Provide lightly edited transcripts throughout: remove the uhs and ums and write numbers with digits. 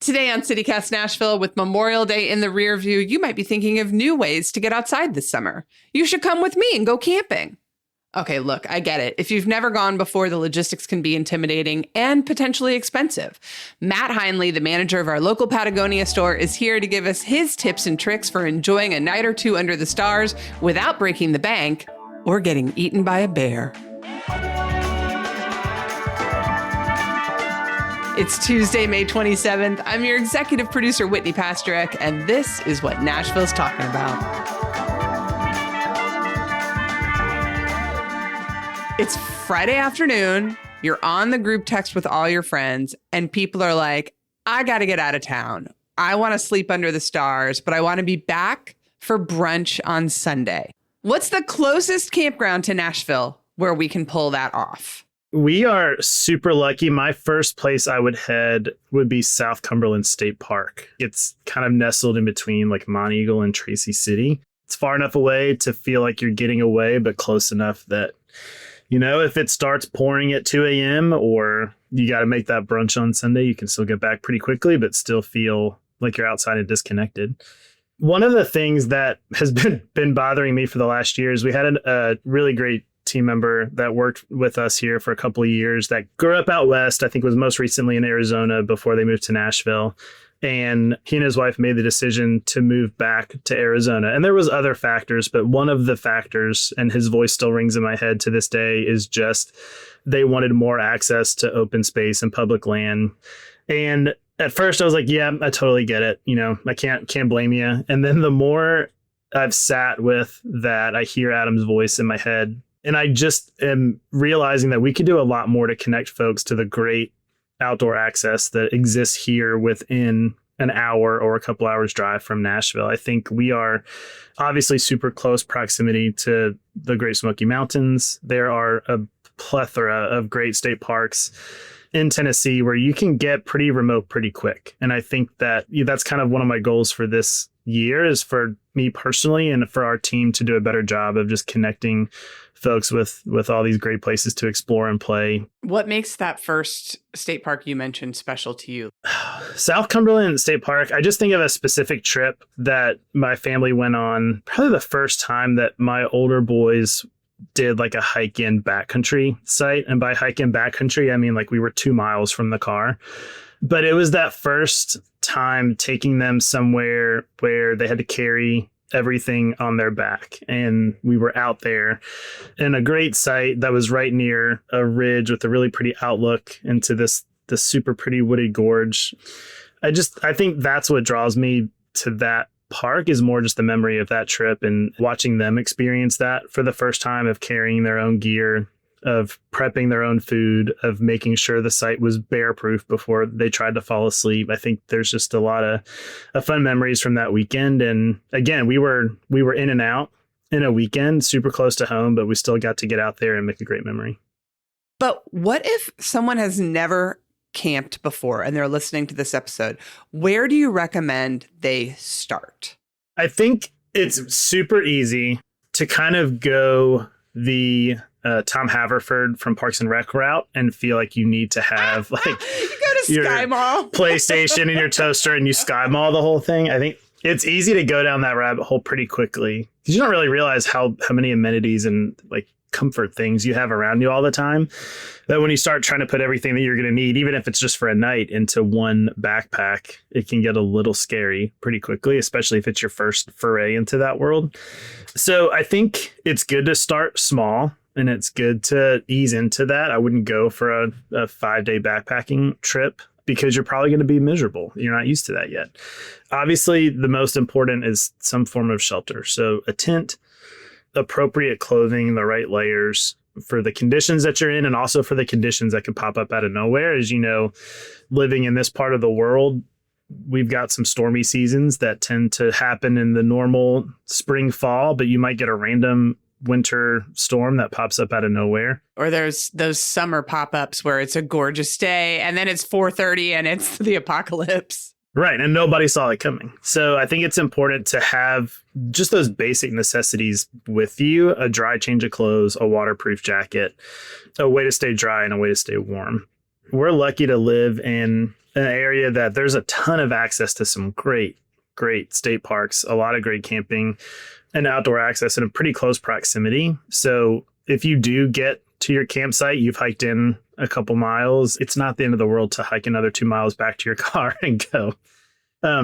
Today on CityCast Nashville, with Memorial Day in the rear view, you might be thinking of new ways to get outside this summer. You should come with me and go camping. Okay, look, I get it. If you've never gone before, the logistics can be intimidating and potentially expensive. Matt Heinley, the manager of our local Patagonia store, is here to give us his tips and tricks for enjoying a night or two under the stars without breaking the bank or getting eaten by a bear. It's Tuesday, May 27th. I'm your executive producer, Whitney Pasterek, and this is what Nashville's talking about. It's Friday afternoon. You're on the group text with all your friends, and people are like, I got to get out of town. I want to sleep under the stars, but I want to be back for brunch on Sunday. What's the closest campground to Nashville where we can pull that off? We are super lucky. My first place I would head would be South Cumberland State Park. It's kind of nestled in between like Monteagle and Tracy City. It's far enough away to feel like you're getting away, but close enough that, you know, if it starts pouring at 2 a.m. or you got to make that brunch on Sunday, you can still get back pretty quickly, but still feel like you're outside and disconnected. One of the things that has been bothering me for the last year is we had a really great team member that worked with us here for a couple of years that grew up out west. I think was most recently in Arizona before they moved to Nashville. And he and his wife made the decision to move back to Arizona. And there was other factors, but one of the factors, and his voice still rings in my head to this day, is just they wanted more access to open space and public land. And at first I was like, yeah, I totally get it. You know, I can't blame you. And then the more I've sat with that, I hear Adam's voice in my head. And I just am realizing that we could do a lot more to connect folks to the great outdoor access that exists here within an hour or a couple hours drive from Nashville. I think we are obviously super close proximity to the Great Smoky Mountains. There are a plethora of great state parks in Tennessee where you can get pretty remote pretty quick. And I think that that's kind of one of my goals for this year is for me personally and for our team to do a better job of just connecting folks with all these great places to explore and play. What makes that first state park you mentioned special to you? South Cumberland State Park, I just think of a specific trip that my family went on, probably the first time that my older boys did like a hike in backcountry site. And by hike in backcountry, I mean like we were 2 miles from the car. But it was that first time taking them somewhere where they had to carry everything on their back. And we were out there in a great site that was right near a ridge with a really pretty outlook into this super pretty wooded gorge. I think that's what draws me to that park is more just the memory of that trip and watching them experience that for the first time, of carrying their own gear, of prepping their own food, of making sure the site was bear proof before they tried to fall asleep. I think there's just a lot of fun memories from that weekend. And again, we were in and out in a weekend, super close to home, but we still got to get out there and make a great memory. But what if someone has never camped before and they're listening to this episode? Where do you recommend they start? I think it's super easy to kind of go the Tom Haverford from Parks and Rec route and feel like you need to have like you go to your Sky Mall, PlayStation and your toaster and you Sky Mall the whole thing. I think it's easy to go down that rabbit hole pretty quickly because you don't really realize how many amenities and like comfort things you have around you all the time, that when you start trying to put everything that you're going to need, even if it's just for a night, into one backpack, it can get a little scary pretty quickly, especially if it's your first foray into that world. So I think it's good to start small and it's good to ease into that. I wouldn't go for a 5-day backpacking trip because you're probably going to be miserable. You're not used to that yet. Obviously, the most important is some form of shelter. So a tent, appropriate clothing, the right layers for the conditions that you're in, and also for the conditions that could pop up out of nowhere. As you know, living in this part of the world, we've got some stormy seasons that tend to happen in the normal spring, fall, but you might get a random winter storm that pops up out of nowhere. Or there's those summer pop-ups where it's a gorgeous day and then it's 4:30 and it's the apocalypse. Right. And nobody saw it coming. So I think it's important to have just those basic necessities with you: a dry change of clothes, a waterproof jacket, a way to stay dry, and a way to stay warm. we're lucky to live in an area that there's a ton of access to some great state parks, a lot of great camping and outdoor access in a pretty close proximity. So if you do get to your campsite, you've hiked in a couple miles, it's not the end of the world to hike another 2 miles back to your car and go.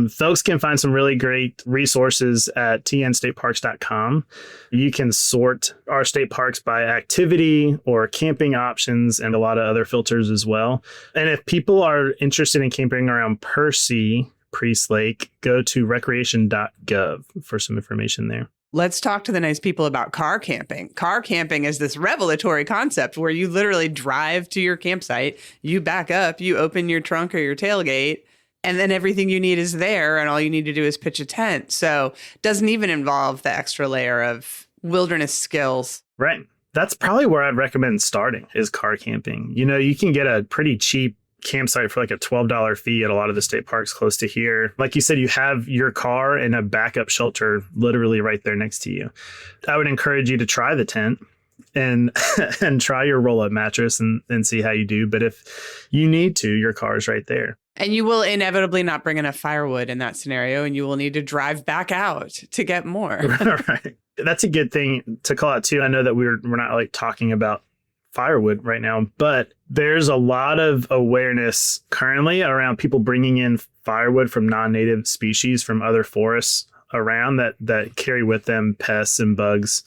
Folks can find some really great resources at tnstateparks.com. You can sort our state parks by activity or camping options and a lot of other filters as well. And if people are interested in camping around Percy, Priest Lake, go to recreation.gov for some information there. Let's talk to the nice people about car camping. Car camping is this revelatory concept where you literally drive to your campsite, you back up, you open your trunk or your tailgate, and then everything you need is there, and all you need to do is pitch a tent. So it doesn't even involve the extra layer of wilderness skills. Right. That's probably where I'd recommend starting is car camping. You know, you can get a pretty cheap campsite for like a $12 fee at a lot of the state parks close to here. Like you said, you have your car and a backup shelter literally right there next to you. I would encourage you to try the tent and and try your roll-up mattress and see how you do. But if you need to, your car is right there. And you will inevitably not bring enough firewood in that scenario, and you will need to drive back out to get more. Right. That's a good thing to call out too. I know that we're not like talking about firewood right now, but there's a lot of awareness currently around people bringing in firewood from non-native species from other forests around that carry with them pests and bugs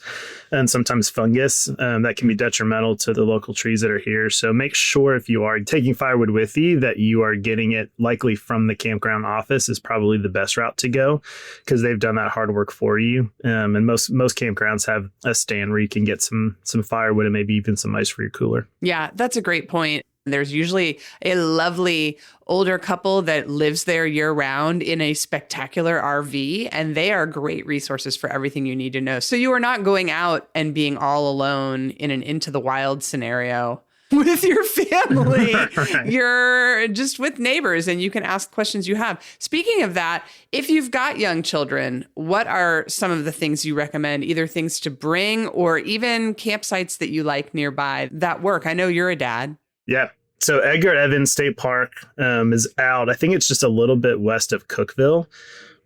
and sometimes fungus that can be detrimental to the local trees that are here. So make sure if you are taking firewood with you that you are getting it likely from the campground office is probably the best route to go because they've done that hard work for you. And most campgrounds have a stand where you can get some firewood and maybe even some ice for your cooler. Yeah, that's a great point. There's usually a lovely older couple that lives there year round in a spectacular RV, and they are great resources for everything you need to know. So you are not going out and being all alone in an into the wild scenario with your family. Right. You're just with neighbors and you can ask questions you have. Speaking of that, if you've got young children, what are some of the things you recommend, either things to bring or even campsites that you like nearby that work? I know you're a dad. Yeah. So Edgar Evans State Park is out. I think it's just a little bit west of Cookeville,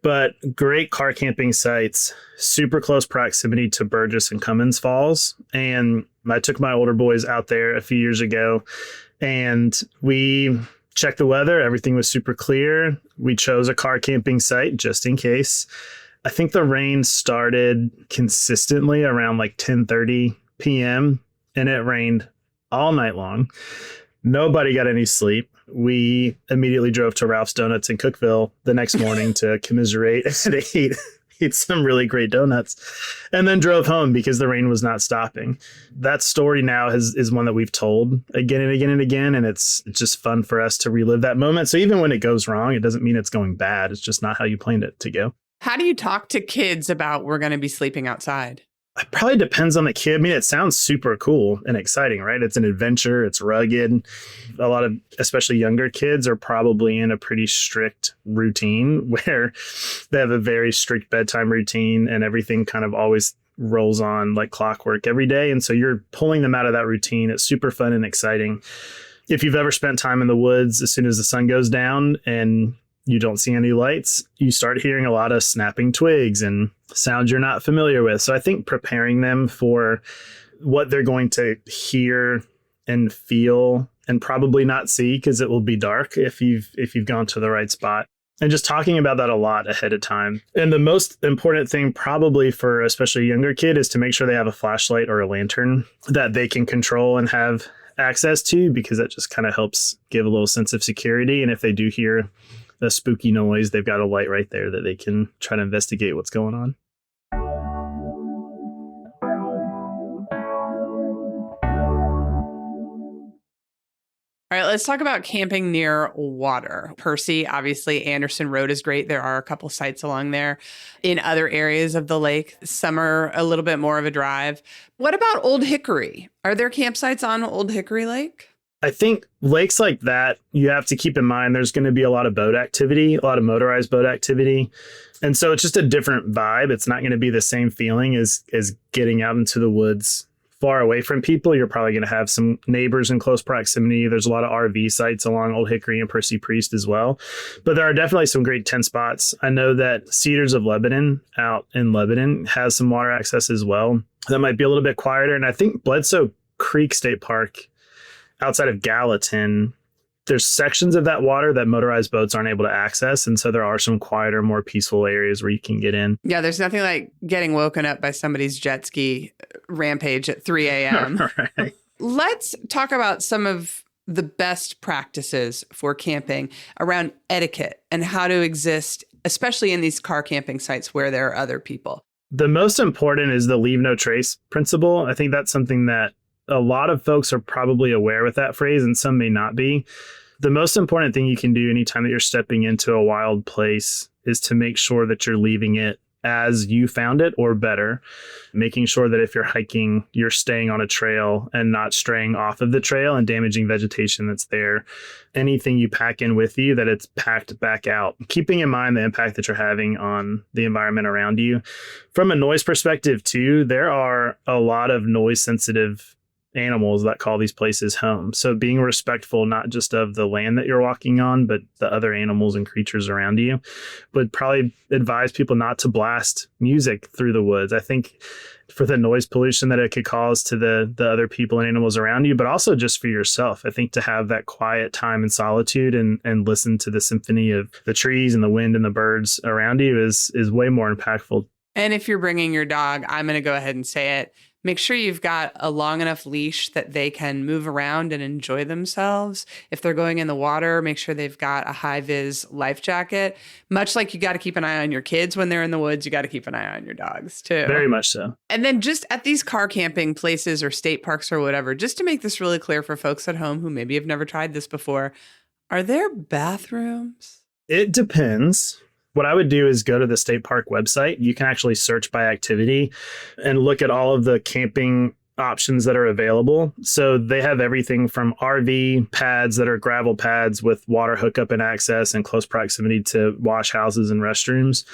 but great car camping sites, super close proximity to Burgess and Cummins Falls. And I took my older boys out there a few years ago and we checked the weather. Everything was super clear. We chose a car camping site just in case. I think the rain started consistently around like 10:30 p.m. and it rained all night long. Nobody got any sleep. We immediately drove to Ralph's Donuts in Cookeville the next morning to commiserate and eat some really great donuts, and then drove home because the rain was not stopping. That story now is one that we've told again and again and again, and it's just fun for us to relive that moment. So even when it goes wrong, it doesn't mean it's going bad. It's just not how you planned it to go. How do you talk to kids about we're going to be sleeping outside? It probably depends on the kid. I mean, it sounds super cool and exciting, right? It's an adventure. It's rugged. A lot of, especially younger kids, are probably in a pretty strict routine where they have a very strict bedtime routine and everything kind of always rolls on like clockwork every day. And so you're pulling them out of that routine. It's super fun and exciting. If you've ever spent time in the woods, as soon as the sun goes down and you don't see any lights, you start hearing a lot of snapping twigs and sounds you're not familiar with. So I think preparing them for what they're going to hear and feel and probably not see because it will be dark if you've gone to the right spot. And just talking about that a lot ahead of time. And the most important thing probably for especially a younger kid is to make sure they have a flashlight or a lantern that they can control and have access to, because that just kind of helps give a little sense of security. And if they do hear a spooky noise, they've got a light right there that they can try to investigate what's going on. All right, let's talk about camping near water. Percy, obviously, Anderson Road is great. There are a couple sites along there. In other areas of the lake, some are a little bit more of a drive. What about Old Hickory? Are there campsites on Old Hickory Lake? I think lakes like that, you have to keep in mind there's going to be a lot of boat activity, a lot of motorized boat activity. And so it's just a different vibe. It's not going to be the same feeling as getting out into the woods far away from people. You're probably going to have some neighbors in close proximity. There's a lot of RV sites along Old Hickory and Percy Priest as well. But there are definitely some great tent spots. I know that Cedars of Lebanon out in Lebanon has some water access as well. That might be a little bit quieter. And I think Bledsoe Creek State Park outside of Gallatin, there's sections of that water that motorized boats aren't able to access. And so there are some quieter, more peaceful areas where you can get in. Yeah, there's nothing like getting woken up by somebody's jet ski rampage at 3 a.m. Right. Let's talk about some of the best practices for camping around etiquette and how to exist, especially in these car camping sites where there are other people. The most important is the leave no trace principle. I think that's something that a lot of folks are probably aware with that phrase, and some may not be. The most important thing you can do anytime that you're stepping into a wild place is to make sure that you're leaving it as you found it or better, making sure that if you're hiking, you're staying on a trail and not straying off of the trail and damaging vegetation that's there. Anything you pack in with you, that it's packed back out, keeping in mind the impact that you're having on the environment around you. From a noise perspective too, there are a lot of noise sensitive animals that call these places home. So being respectful, not just of the land that you're walking on, but the other animals and creatures around you, would probably advise people not to blast music through the woods. I think for the noise pollution that it could cause to the other people and animals around you, but also just for yourself. I think to have that quiet time in solitude and listen to the symphony of the trees and the wind and the birds around you is way more impactful. And if you're bringing your dog, I'm going to go ahead and say it. Make sure you've got a long enough leash that they can move around and enjoy themselves. If they're going in the water, make sure they've got a high-vis life jacket. Much like you got to keep an eye on your kids when they're in the woods, you got to keep an eye on your dogs too. Very much so. And then just at these car camping places or state parks or whatever, just to make this really clear for folks at home who maybe have never tried this before, are there bathrooms? It depends. What I would do is go to the state park website. You can actually search by activity and look at all of the camping options that are available. So they have everything from RV pads that are gravel pads with water hookup and access in close proximity to wash houses and restrooms.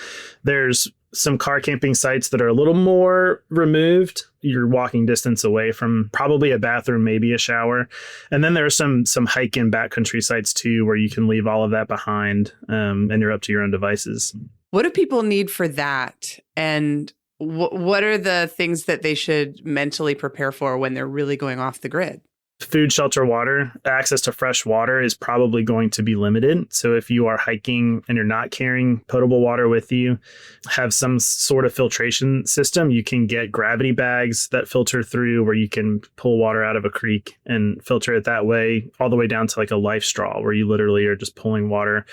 There's some car camping sites that are a little more removed. You're walking distance away from probably a bathroom, maybe a shower. And then there are some hike and backcountry sites too, where you can leave all of that behind and you're up to your own devices. What do people need for that? And what are the things that they should mentally prepare for when they're really going off the grid? Food, shelter, water, access to fresh water is probably going to be limited. So if you are hiking and you're not carrying potable water with you, have some sort of filtration system. You can get gravity bags that filter through where you can pull water out of a creek and filter it that way, all the way down to like a life straw where you literally are just pulling water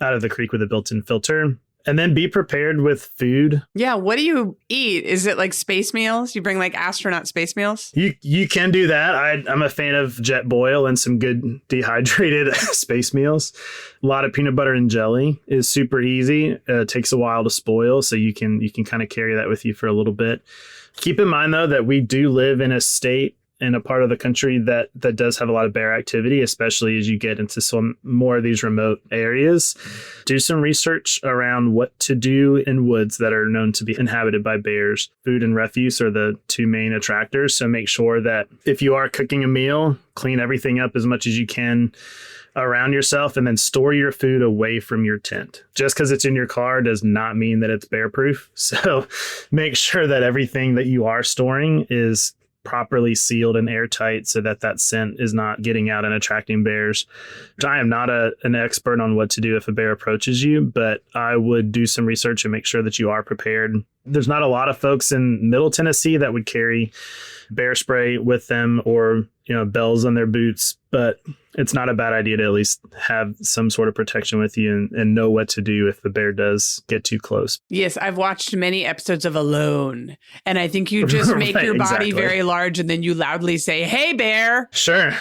out of the creek with a built-in filter. And then be prepared with food. Yeah. What do you eat? Is it like space meals? You bring like astronaut space meals? You can do that. I'm a fan of Jet Boil and some good dehydrated space meals. A lot of peanut butter and jelly is super easy. It takes a while to spoil, so you can kind of carry that with you for a little bit. Keep in mind, though, that we do live in a state in a part of the country that does have a lot of bear activity, especially as you get into some more of these remote areas. Do some research around what to do in woods that are known to be inhabited by bears. Food and refuse are the two main attractors. So make sure that if you are cooking a meal, clean everything up as much as you can around yourself, and then store your food away from your tent. Just because it's in your car does not mean that it's bear proof. So make sure that everything that you are storing is properly sealed and airtight so that scent is not getting out and attracting bears. I am not an expert on what to do if a bear approaches you, but I would do some research and make sure that you are prepared. There's not a lot of folks in Middle Tennessee that would carry bear spray with them or, bells on their boots, but it's not a bad idea to at least have some sort of protection with you and know what to do if the bear does get too close. Yes, I've watched many episodes of Alone, and I think you just make your body very large and then you loudly say, "Hey, bear." Sure.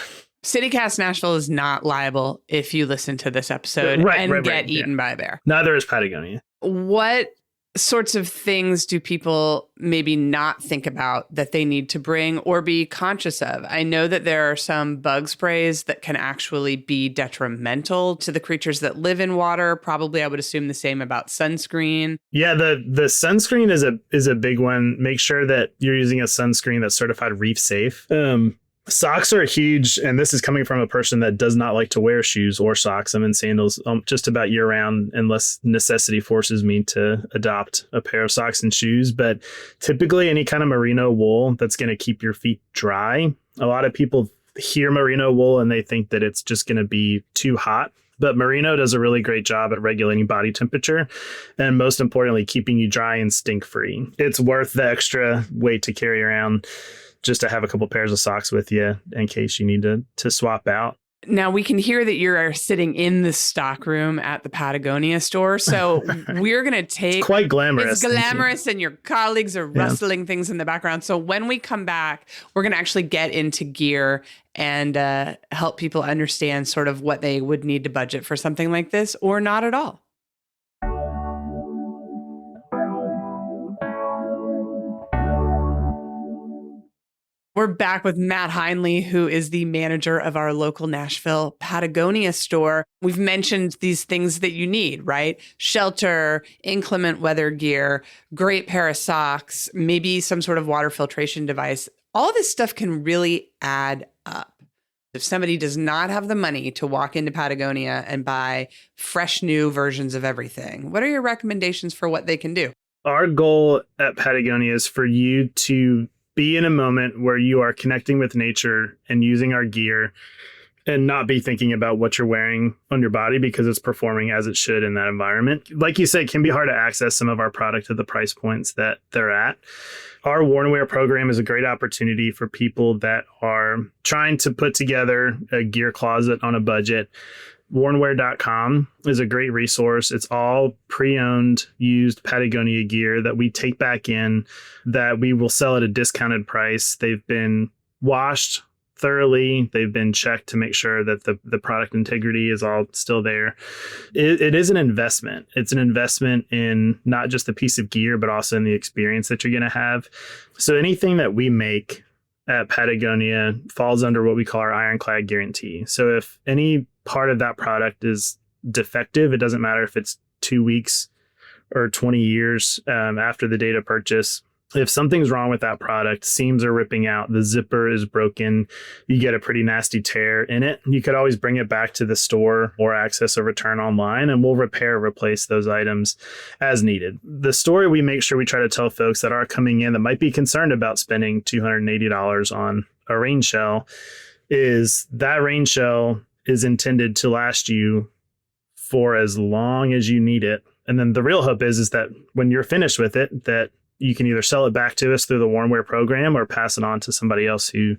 CityCast Nashville is not liable if you listen to this episode get eaten by a bear. Neither is Patagonia. What sorts of things do people maybe not think about that they need to bring or be conscious of? I know that there are some bug sprays that can actually be detrimental to the creatures that live in water. Probably, I would assume the same about sunscreen. Yeah, the sunscreen is a big one. Make sure that you're using a sunscreen that's certified reef safe. Socks are huge, and this is coming from a person that does not like to wear shoes or socks. I'm in sandals just about year round unless necessity forces me to adopt a pair of socks and shoes. But typically any kind of merino wool that's going to keep your feet dry. A lot of people hear merino wool and they think that it's just going to be too hot. But merino does a really great job at regulating body temperature and most importantly, keeping you dry and stink free. It's worth the extra weight to carry around just to have a couple pairs of socks with you in case you need to swap out. Now, we can hear that you're sitting in the stock room at the Patagonia store. So we're going to take... It's quite glamorous. It's glamorous, and your colleagues are rustling things in the background. So when we come back, we're going to actually get into gear and help people understand sort of what they would need to budget for something like this or not at all. We're back with Matt Heinle, who is the manager of our local Nashville Patagonia store. We've mentioned these things that you need, right? Shelter, inclement weather gear, great pair of socks, maybe some sort of water filtration device. All this stuff can really add up. If somebody does not have the money to walk into Patagonia and buy fresh new versions of everything, what are your recommendations for what they can do? Our goal at Patagonia is for you to be in a moment where you are connecting with nature and using our gear and not be thinking about what you're wearing on your body because it's performing as it should in that environment. Like you said, it can be hard to access some of our product at the price points that they're at. Our Worn Wear program is a great opportunity for people that are trying to put together a gear closet on a budget. Wornwear.com is a great resource. It's all pre-owned, used Patagonia gear that we take back in, that we will sell at a discounted price. They've been washed thoroughly. They've been checked to make sure that the product integrity is all still there. It is an investment. It's an investment in not just the piece of gear, but also in the experience that you're going to have. So anything that we make at Patagonia falls under what we call our ironclad guarantee. So if any part of that product is defective, it doesn't matter if it's 2 weeks or 20 years after the date of purchase. If something's wrong with that product, seams are ripping out, the zipper is broken, you get a pretty nasty tear in it, you could always bring it back to the store or access a return online, and we'll repair or replace those items as needed. The story we make sure we try to tell folks that are coming in that might be concerned about spending $280 on a rain shell is that rain shell is intended to last you for as long as you need it. And then the real hope is that when you're finished with it, that you can either sell it back to us through the Worn Wear program or pass it on to somebody else who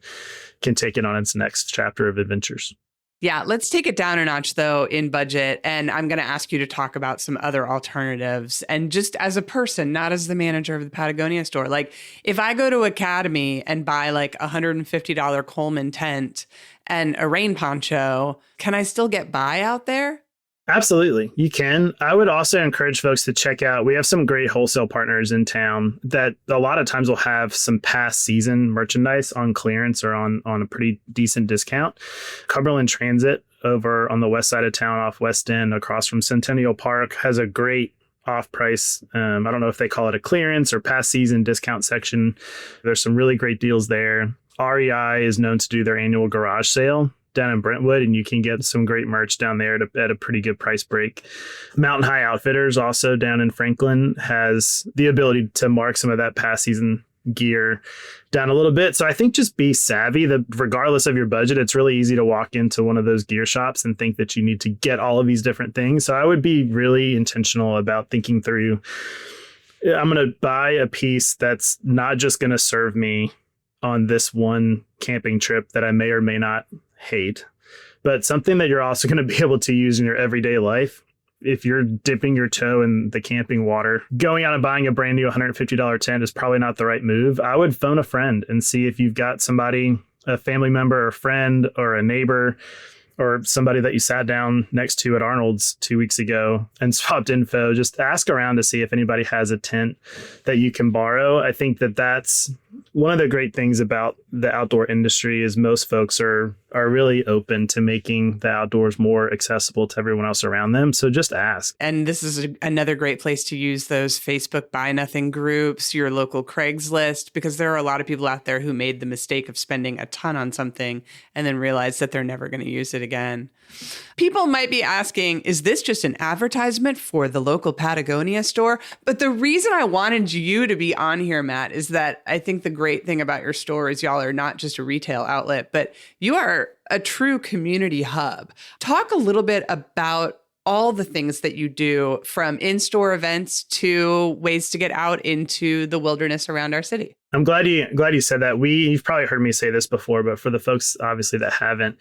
can take it on its next chapter of adventures. Yeah, let's take it down a notch, though, in budget. And I'm going to ask you to talk about some other alternatives. And just as a person, not as the manager of the Patagonia store, like if I go to Academy and buy like a $150 Coleman tent and a rain poncho, can I still get by out there? Absolutely. You can. I would also encourage folks to check out, we have some great wholesale partners in town that a lot of times will have some past season merchandise on clearance or on a pretty decent discount. Cumberland Transit over on the west side of town off West End across from Centennial Park has a great off-price, I don't know if they call it a clearance or past season discount section. There's some really great deals there. REI is known to do their annual garage sale down in Brentwood, and you can get some great merch down there at a pretty good price break. Mountain High Outfitters, also down in Franklin, has the ability to mark some of that past season gear down a little bit. So I think just be savvy that regardless of your budget, it's really easy to walk into one of those gear shops and think that you need to get all of these different things. So I would be really intentional about thinking through, I'm going to buy a piece that's not just going to serve me on this one camping trip that I may or may not hate, but something that you're also going to be able to use in your everyday life. If you're dipping your toe in the camping water, going out and buying a brand new $150 tent is probably not the right move. I would phone a friend and see if you've got somebody, a family member or friend or a neighbor or somebody that you sat down next to at Arnold's 2 weeks ago and swapped info, just ask around to see if anybody has a tent that you can borrow. I think that that's one of the great things about the outdoor industry is most folks are really open to making the outdoors more accessible to everyone else around them. So just ask. And this is another great place to use those Facebook Buy Nothing groups, your local Craigslist, because there are a lot of people out there who made the mistake of spending a ton on something and then realized that they're never going to use it again. People might be asking, is this just an advertisement for the local Patagonia store? But the reason I wanted you to be on here, Matt, is that I think the great thing about your store is y'all are not just a retail outlet, but you are a true community hub. Talk a little bit about all the things that you do, from in-store events to ways to get out into the wilderness around our city. I'm glad you said that. You've probably heard me say this before, but for the folks obviously that haven't,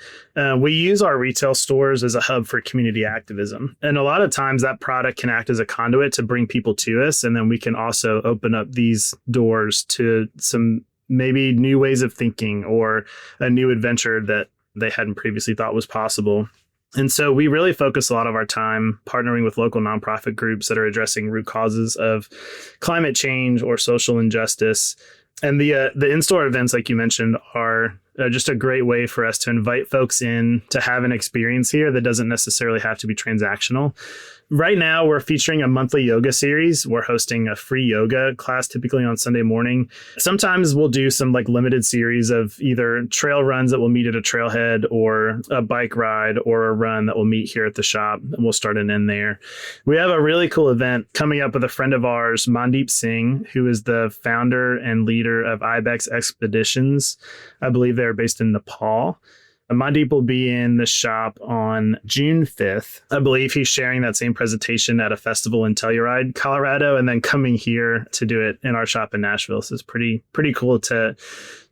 we use our retail stores as a hub for community activism. And a lot of times that product can act as a conduit to bring people to us. And then we can also open up these doors to some maybe new ways of thinking or a new adventure that they hadn't previously thought was possible. And so we really focus a lot of our time partnering with local nonprofit groups that are addressing root causes of climate change or social injustice. And the in-store events, like you mentioned, are just a great way for us to invite folks in to have an experience here that doesn't necessarily have to be transactional. Right now, we're featuring a monthly yoga series. We're hosting a free yoga class, typically on Sunday morning. Sometimes we'll do some limited series of either trail runs that will meet at a trailhead or a bike ride or a run that will meet here at the shop. And we'll start and end there. We have a really cool event coming up with a friend of ours, Mandeep Singh, who is the founder and leader of Ibex Expeditions. I believe they're based in Nepal. Mandeep will be in the shop on June 5th. I believe he's sharing that same presentation at a festival in Telluride, Colorado, and then coming here to do it in our shop in Nashville. So it's pretty cool to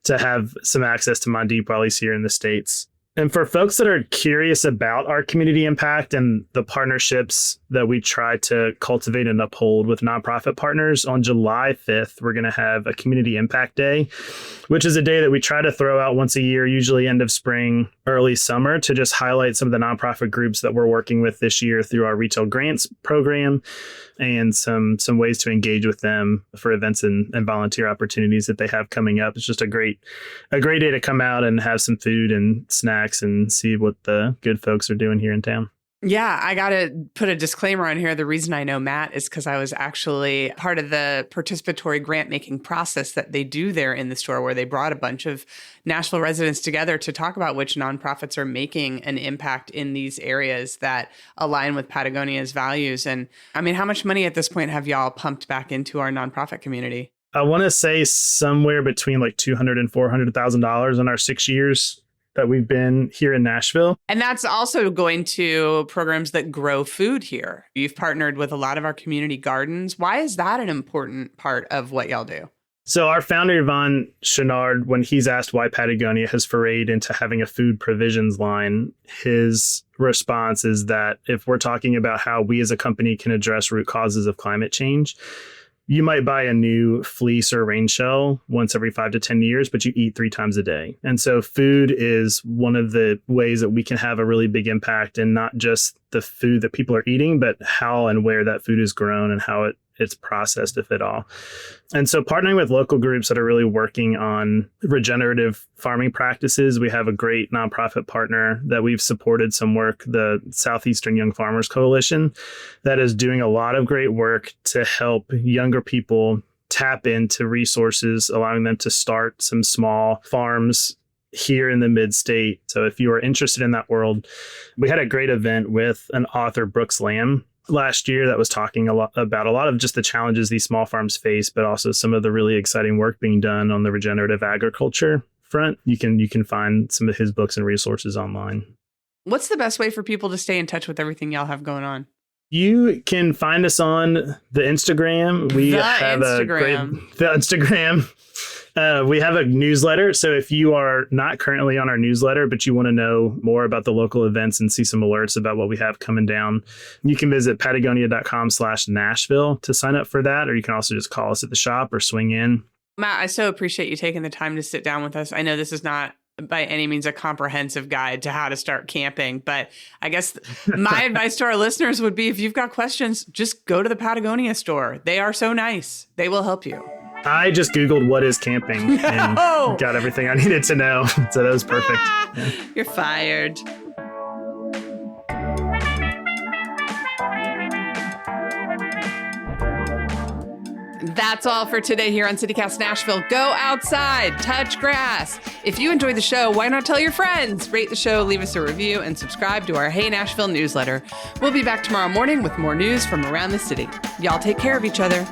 have some access to Mandeep while he's here in the States. And for folks that are curious about our community impact and the partnerships that we try to cultivate and uphold with nonprofit partners, on July 5th, we're going to have a Community Impact Day, which is a day that we try to throw out once a year, usually end of spring, early summer, to just highlight some of the nonprofit groups that we're working with this year through our retail grants program and some ways to engage with them for events and volunteer opportunities that they have coming up. It's just a great day to come out and have some food and snacks and see what the good folks are doing here in town. Yeah, I got to put a disclaimer on here. The reason I know Matt is because I was actually part of the participatory grant making process that they do there in the store, where they brought a bunch of Nashville residents together to talk about which nonprofits are making an impact in these areas that align with Patagonia's values. And I mean, how much money at this point have y'all pumped back into our nonprofit community? I want to say somewhere between $200,000 and $400,000 in our 6 years that we've been here in Nashville. And that's also going to programs that grow food here. You've partnered with a lot of our community gardens. Why is that an important part of what y'all do? So our founder, Yvon Chouinard, when he's asked why Patagonia has forayed into having a food provisions line, his response is that if we're talking about how we as a company can address root causes of climate change, you might buy a new fleece or rain shell once every 5 to 10 years, but you eat 3 times a day. And so food is one of the ways that we can have a really big impact, and not just the food that people are eating, but how and where that food is grown and how it's processed, if at all. And so partnering with local groups that are really working on regenerative farming practices, we have a great nonprofit partner that we've supported some work, the Southeastern Young Farmers Coalition, that is doing a lot of great work to help younger people tap into resources, allowing them to start some small farms here in the mid-state. So if you are interested in that world, we had a great event with an author, Brooks Lamb, last year that was talking about a lot of just the challenges these small farms face, but also some of the really exciting work being done on the regenerative agriculture front. You can find some of his books and resources online. What's the best way for people to stay in touch with everything y'all have going on? You can find us on the Instagram. We have the Instagram. We have a newsletter. So if you are not currently on our newsletter, but you want to know more about the local events and see some alerts about what we have coming down, you can visit patagonia.com/Nashville to sign up for that. Or you can also just call us at the shop or swing in. Matt, I so appreciate you taking the time to sit down with us. I know this is not by any means a comprehensive guide to how to start camping. But I guess my advice to our listeners would be, if you've got questions, just go to the Patagonia store. They are so nice. They will help you. I just Googled what is camping and got everything I needed to know. So that was perfect. Yeah. You're fired. That's all for today here on CityCast Nashville. Go outside, touch grass. If you enjoyed the show, why not tell your friends? Rate the show, leave us a review, and subscribe to our Hey Nashville newsletter. We'll be back tomorrow morning with more news from around the city. Y'all take care of each other.